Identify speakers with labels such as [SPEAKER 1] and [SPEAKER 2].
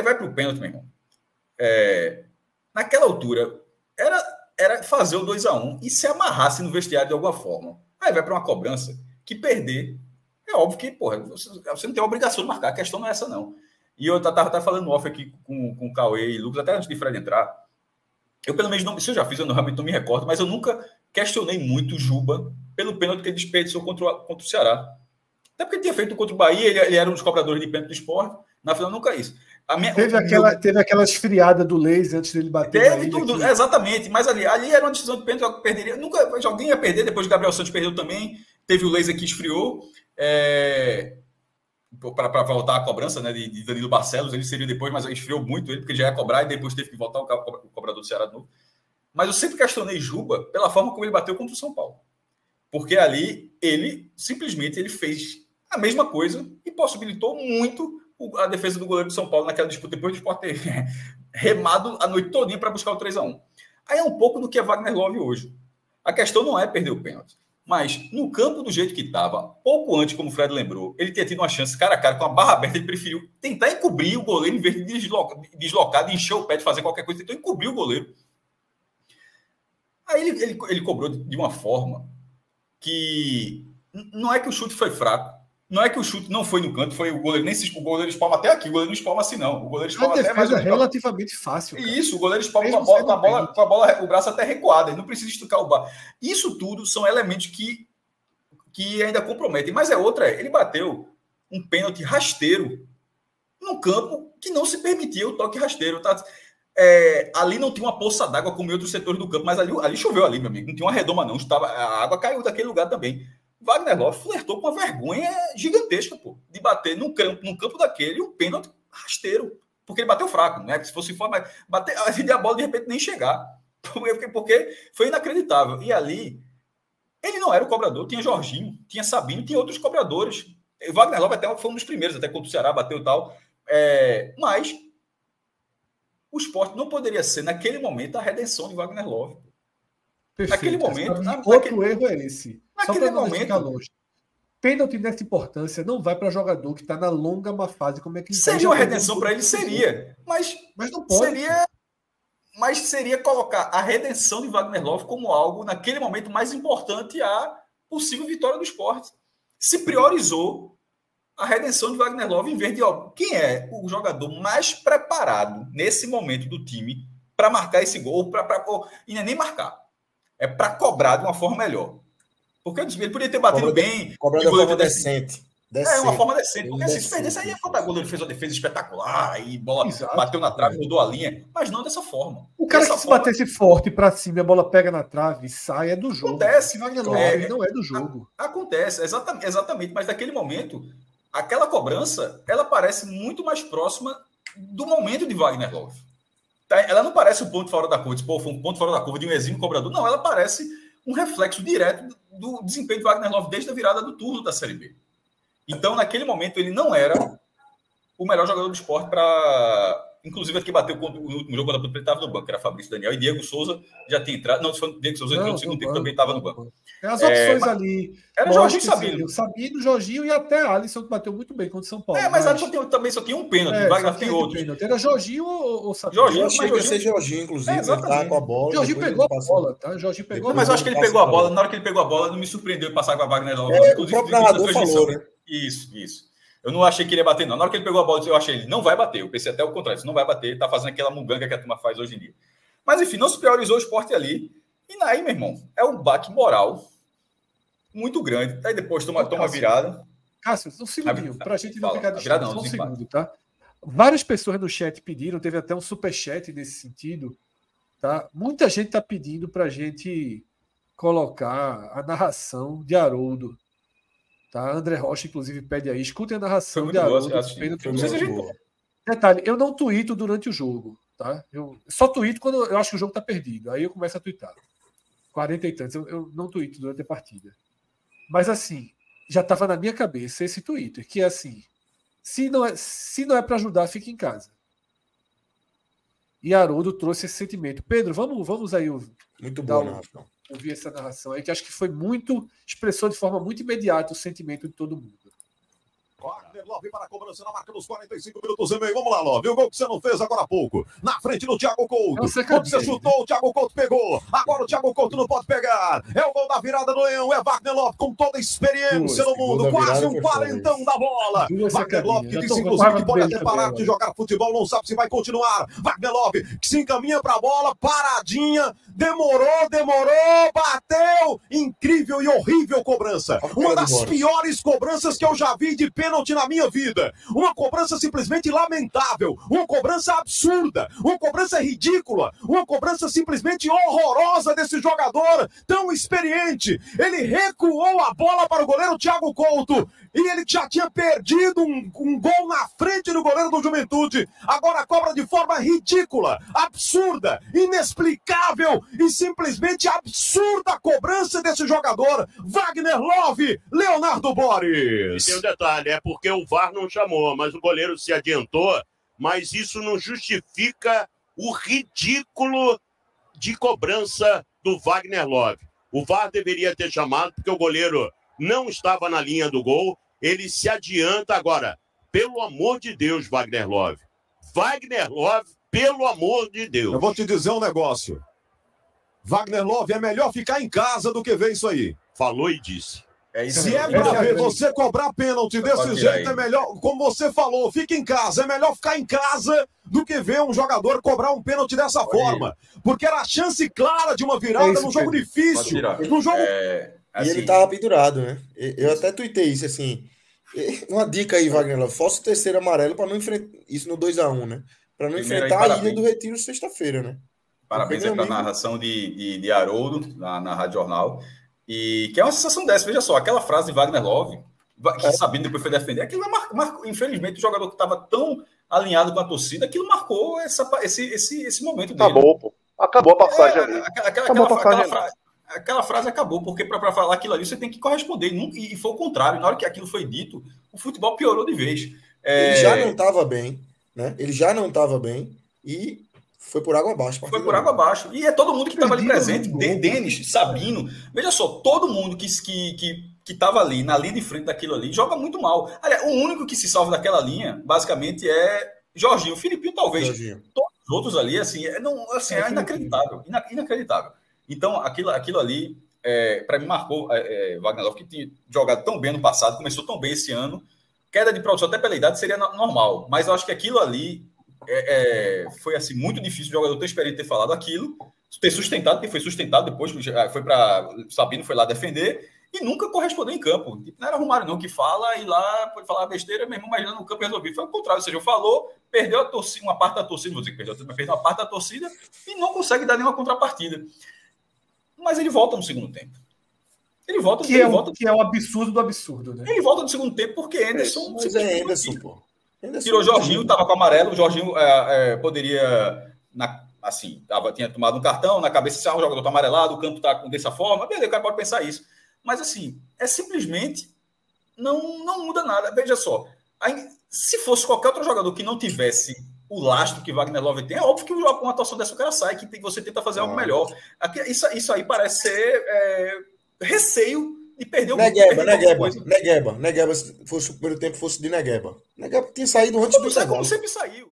[SPEAKER 1] vai para o pênalti, meu irmão. Naquela altura, era fazer o 2-1 e se amarrasse no vestiário de alguma forma. Aí vai para uma cobrança que perder. É óbvio que, porra, você não tem a obrigação de marcar. A questão não é essa, não. E eu tava falando off aqui com o Cauê e Lucas, até antes de Fred entrar. Eu, pelo menos, não, se eu já fiz, eu realmente não me recordo, mas eu nunca questionei muito o Juba pelo pênalti que ele desperdiçou contra o Ceará. Até porque ele tinha feito contra o Bahia, ele era um dos cobradores de pênalti do Sport. Na final, nunca isso.
[SPEAKER 2] Teve aquela esfriada do laser antes dele bater.
[SPEAKER 1] Teve tudo, exatamente. Mas ali era uma decisão de pênalti que eu perderia. Nunca, alguém ia perder, depois o Gabriel Santos perdeu também. Teve o laser que esfriou. Para voltar a cobrança, né, de Danilo Barcelos, ele seria depois, mas esfriou muito ele, porque ele já ia cobrar e depois teve que voltar o cobrador do Ceará de novo. Mas eu sempre questionei Juba pela forma como ele bateu contra o São Paulo. Porque ali, ele simplesmente fez a mesma coisa e possibilitou muito a defesa do goleiro do São Paulo naquela disputa, depois do Sport ter remado a noite todinha para buscar o 3-1. Aí é um pouco do que é Wagner Love hoje. A questão não é perder o pênalti. Mas, no campo do jeito que estava, pouco antes, como o Fred lembrou, ele tinha tido uma chance cara a cara, com a barra aberta, ele preferiu tentar encobrir o goleiro em vez de deslocar, de encher o pé, de fazer qualquer coisa, tentou encobrir o goleiro. Aí ele cobrou de uma forma que não é que o chute foi fraco, não é que o chute não foi no canto, foi o goleiro, nem se o goleiro espalma até aqui, o goleiro não espalma assim não, o goleiro espalma até mais
[SPEAKER 2] é relativamente fácil.
[SPEAKER 1] Cara. Isso, o goleiro espalma com a bola, o braço até recuado, ele não precisa esticar o braço. Isso tudo são elementos que ainda comprometem, mas ele bateu um pênalti rasteiro num campo que não se permitia o toque rasteiro, tá? Ali não tinha uma poça d'água como em outros setores do campo, mas ali choveu ali, meu amigo, não tinha uma redoma não, a água caiu daquele lugar também. Wagner Love flertou com uma vergonha gigantesca, pô, de bater num campo daquele um pênalti rasteiro, porque ele bateu fraco, né? Se fosse forma, bater a bola de repente nem chegar, porque foi inacreditável. E ali ele não era o cobrador, tinha Jorginho, tinha Sabino, tinha outros cobradores. O Wagner Love até foi um dos primeiros, até contra o Ceará bateu e tal, mas o Sport não poderia ser naquele momento a redenção de Wagner Love.
[SPEAKER 2] Perfeito. Naquele momento, outro erro é esse.
[SPEAKER 1] Naquele momento,
[SPEAKER 2] pênalti nessa importância não vai para jogador que está na longa má fase. Como é que
[SPEAKER 1] seria uma redenção para ele? Seria. Mas
[SPEAKER 2] não pode.
[SPEAKER 1] Seria colocar a redenção de Wagner Love como algo, naquele momento, mais importante à possível vitória do Sport. Se priorizou a redenção de Wagner Love em vez de quem é o jogador mais preparado nesse momento do time para marcar esse gol, e não é nem marcar. É para cobrar de uma forma melhor. Porque ele podia ter batido bem.
[SPEAKER 3] Cobrar de uma forma decente.
[SPEAKER 1] Uma forma decente. Porque assim, se perdesse, aí ia faltar gol. Ele fez uma defesa espetacular, aí bola bateu na trave, mudou a linha. Mas não dessa forma.
[SPEAKER 2] O cara que se batesse forte para cima, a bola pega na trave e sai, é do jogo.
[SPEAKER 1] Acontece.
[SPEAKER 2] Não é do jogo.
[SPEAKER 1] Acontece, exatamente. Mas naquele momento, aquela cobrança, ela parece muito mais próxima do momento de Wagner Love. Ela não parece um ponto fora da curva, foi um ponto fora da curva de um exímio cobrador. Não, ela parece um reflexo direto do desempenho de Wagner Love desde a virada do turno da Série B. Então, naquele momento, ele não era o melhor jogador do Sport para... Inclusive, aqui bateu no último jogo, quando ele estava no banco, era Fabrício Daniel, e Diego Souza já tinha entrado. Não, se foi Diego Souza entrou no segundo tempo, também estava no banco.
[SPEAKER 2] As opções ali...
[SPEAKER 1] Era Jorginho e Sabino.
[SPEAKER 2] Sabino, Jorginho e até Alisson, que bateu muito bem contra o São Paulo.
[SPEAKER 1] Mas Alisson também só tinha um pênalti, Wagner tem outros.
[SPEAKER 2] Era Jorginho ou Sabino?
[SPEAKER 3] Jorginho, eu achei que ia ser Jorginho, inclusive. Exatamente. Com a bola.
[SPEAKER 2] Jorginho pegou a bola, tá? Jorginho pegou a bola.
[SPEAKER 1] Mas eu acho que ele pegou a bola. Na hora que ele pegou a bola, não me surpreendeu passar com a Wagner Love.
[SPEAKER 3] O próprio narrador falou, né?
[SPEAKER 1] Isso. Eu não achei que ele ia bater, não. Na hora que ele pegou a bola, eu achei ele não vai bater. Eu pensei até o contrário, não vai bater, tá fazendo aquela muganga que a turma faz hoje em dia. Mas, enfim, não se priorizou o Sport ali. E aí, meu irmão, é um baque moral muito grande. Aí depois toma virada.
[SPEAKER 2] Cássio, um segundinho, pra gente não ficar
[SPEAKER 1] distante.
[SPEAKER 2] Só um segundo, tá? Várias pessoas no chat pediram, teve até um superchat nesse sentido, tá? Muita gente tá pedindo pra gente colocar a narração de Haroldo. Tá? André Rocha, inclusive, pede aí. Escutem a narração de Haroldo. Detalhe, eu não tuito durante o jogo. Tá? Eu só tuito quando eu acho que o jogo está perdido. Aí eu começo a tuitar. 40 e tantos. Eu não tuito durante a partida. Mas assim, já estava na minha cabeça esse Twitter, que é assim, se não é para ajudar, fica em casa. E Haroldo trouxe esse sentimento. Pedro, vamos aí
[SPEAKER 3] muito boa narração.
[SPEAKER 2] Ouvir essa narração aí, que acho que foi expressou de forma muito imediata o sentimento de todo mundo.
[SPEAKER 4] Wagner Love para a cobrança na marca dos 45 minutos e meio. Vamos lá, Love. O gol que você não fez agora há pouco. Na frente do Thiago Couto. Quando você chutou, o Thiago Couto pegou. Agora o Thiago Couto não pode pegar. É o gol da virada do Leão. É Wagner Love com toda a experiência no mundo. Quase um quarentão da bola. Wagner Love que disse, inclusive, que pode até parar de jogar futebol. Não sabe se vai continuar. Wagner Love que se encaminha para a bola. Paradinha. Demorou. Bateu. Incrível e horrível cobrança. Uma das piores cobranças que eu já vi de pênalti na minha vida. Uma cobrança simplesmente lamentável. Uma cobrança absurda. Uma cobrança ridícula. Uma cobrança simplesmente horrorosa desse jogador tão experiente. Ele recuou a bola para o goleiro Thiago Couto. E ele já tinha perdido um gol na frente do goleiro do Juventude. Agora cobra de forma ridícula, absurda, inexplicável e simplesmente absurda a cobrança desse jogador. Wagner Love, Leonardo Boris.
[SPEAKER 5] E tem um detalhe, é porque o VAR não chamou, mas o goleiro se adiantou, mas isso não justifica o ridículo de cobrança do Wagner Love. O VAR deveria ter chamado, porque o goleiro não estava na linha do gol. Ele se adianta agora. Pelo amor de Deus, Wagner Love. Wagner Love, pelo amor de Deus.
[SPEAKER 4] Eu vou te dizer um negócio. Wagner Love, é melhor ficar em casa do que ver isso aí.
[SPEAKER 5] Falou e disse.
[SPEAKER 4] Se é pra ver você cobrar pênalti desse jeito, é melhor, como você falou, fica em casa. É melhor ficar em casa do que ver um jogador cobrar um pênalti dessa forma. Porque era a chance clara de uma virada num jogo difícil. Num jogo...
[SPEAKER 3] Assim, e ele tava pendurado, né? Eu até tuitei isso, assim. Uma dica aí, Wagner Love. Fosse o terceiro amarelo para não enfrentar isso no 2-1, né? Para não enfrentar a Ilha do Retiro sexta-feira, né?
[SPEAKER 1] Parabéns aí para a narração de Haroldo na Rádio Jornal. E que é uma sensação dessa, veja só, aquela frase de Wagner Love, que Sabino depois foi defender, aquilo marcou, infelizmente, o jogador que estava tão alinhado com a torcida, aquilo marcou esse momento dele.
[SPEAKER 6] Acabou, pô. Acabou a passagem ali.
[SPEAKER 1] Aquela frase acabou, porque para falar aquilo ali você tem que corresponder. E foi o contrário. Na hora que aquilo foi dito, o futebol piorou de vez.
[SPEAKER 3] Ele já não estava bem, né? Ele já não estava bem e foi por água abaixo.
[SPEAKER 1] Foi por água abaixo. E é todo mundo que estava ali presente. Denis, Sabino. Veja só, todo mundo que estava ali, na linha de frente daquilo ali, joga muito mal. Aliás, o único que se salva daquela linha, basicamente, é Jorginho. O Filipinho, talvez. Jorginho. Todos os outros ali, assim, é inacreditável. Inacreditável. Então, aquilo ali, para mim, marcou Wagner Love, que tinha jogado tão bem no passado, começou tão bem esse ano. Queda de produção, até pela idade, seria normal. Mas eu acho que aquilo ali foi assim, muito difícil o jogador tão experiente ter falado aquilo, ter sustentado, que foi sustentado depois, foi para Sabino, foi lá defender, e nunca correspondeu em campo. Não era Romário, não, que fala, e lá pode falar besteira, mesmo, mas no campo resolvido. Foi o contrário, ou seja, falou, perdeu a torcida, uma parte da torcida, não vou dizer que perdeu, mas perdeu uma parte da torcida, e não consegue dar nenhuma contrapartida. Mas ele volta no segundo tempo. Ele volta.
[SPEAKER 2] Que é o absurdo do absurdo, né?
[SPEAKER 1] Ele volta no segundo tempo porque Anderson.
[SPEAKER 3] Mas é Anderson, pô.
[SPEAKER 1] Tirou o Jorginho, estava com amarelo. O Jorginho poderia. Tinha tomado um cartão na cabeça. Se o jogador está amarelado, o campo está dessa forma. Beleza, o cara pode pensar isso. Mas assim, simplesmente. Não muda nada. Veja só. Se fosse qualquer outro jogador que não tivesse o lastro que Wagner Love tem, é óbvio que uma atuação dessa o cara sai, que você tenta fazer algo melhor. Isso aí parece ser receio de perder o
[SPEAKER 3] Negueba. Se fosse o primeiro tempo, fosse de Negueba. Negueba tinha saído antes do
[SPEAKER 1] como sempre saiu.